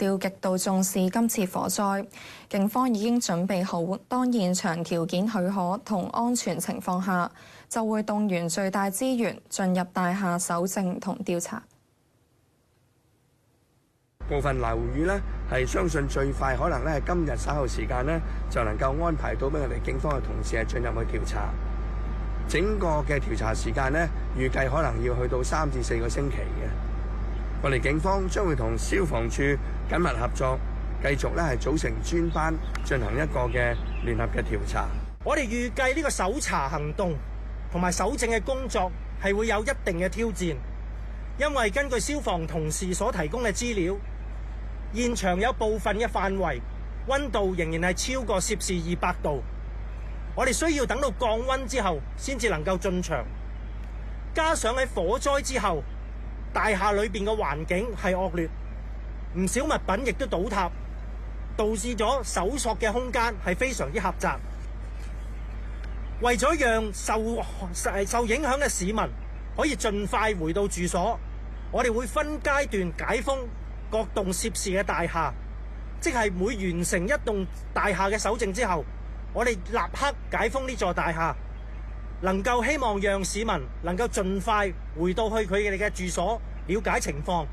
調極度重視今次火災，警方已經準備好，當現場條件許可同安全情況下，就會動員最大資源進入大廈搜證同調查。部分樓宇呢係相信最快可能咧係今日稍後時間呢就能夠安排到俾我哋警方嘅同事係進入去調查。整個嘅調查時間呢，預計可能要去到3至4個星期嘅。我哋警方將會同消防處緊密合作，繼續咧係組成專班進行一個嘅聯合嘅調查。我哋預計呢個搜查行動同埋搜證嘅工作係會有一定嘅挑戰，因為根據消防同事所提供嘅資料，現場有部分嘅範圍溫度仍然係超過攝氏200度，我哋需要等到降溫之後先至能夠進場。加上喺火災之後，大廈裏邊嘅環境係惡劣，唔少物品亦都倒塌，導致咗搜索嘅空間係非常之狹窄。為咗讓受影響嘅市民可以盡快回到住所，我哋會分階段解封各棟涉事嘅大廈，即係每完成一棟大廈嘅搜證之後，我哋立刻解封呢座大廈，能夠希望讓市民能夠盡快回到去佢哋嘅住所，了解情況，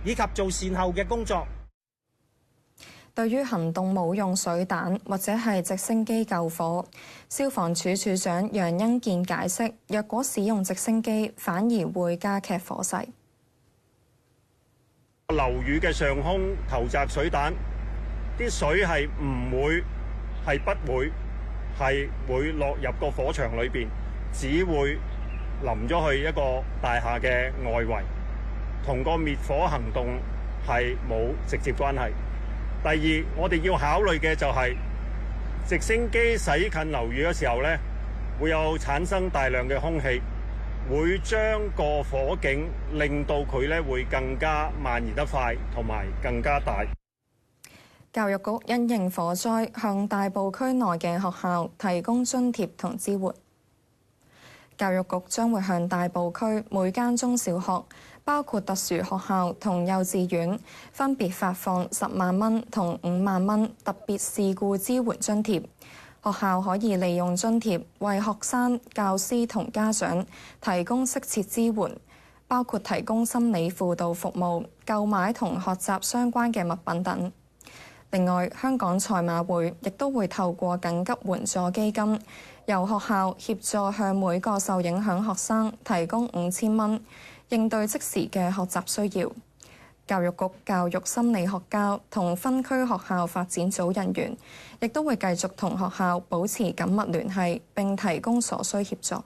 以及做善後嘅工作。對於行動冇用水彈或者係直升機救火，消防處處長楊恩健解釋，若果使用直升機，反而會加劇火勢。樓宇嘅上空投擲水彈，啲水係唔會係不會係會落入個火場裏邊，只會淋咗去一個大廈嘅外圍，同個滅火行動係冇直接關係。第二，我哋要考慮嘅就係直升機駛近樓宇嘅時候咧，會有產生大量嘅空氣，會將個火警令到佢咧會更加蔓延得快，同埋更加大。教育局因應火災，向大埔區內嘅學校提供津貼同支援。教育局將會向大埔區每間中小學，包括特殊學校同幼稚園，分別發放10萬蚊同5萬蚊特別事故支援津貼。學校可以利用津貼為學生、教師同家長提供適切支援，包括提供心理輔導服務、購買同學習相關嘅物品等。另外，香港賽馬會亦都會透過緊急援助基金，由學校協助向每個受影響學生提供5000蚊，應對即時嘅學習需要。教育局教育心理學家同分區學校發展組人員，亦都會繼續同學校保持緊密聯繫，並提供所需協助。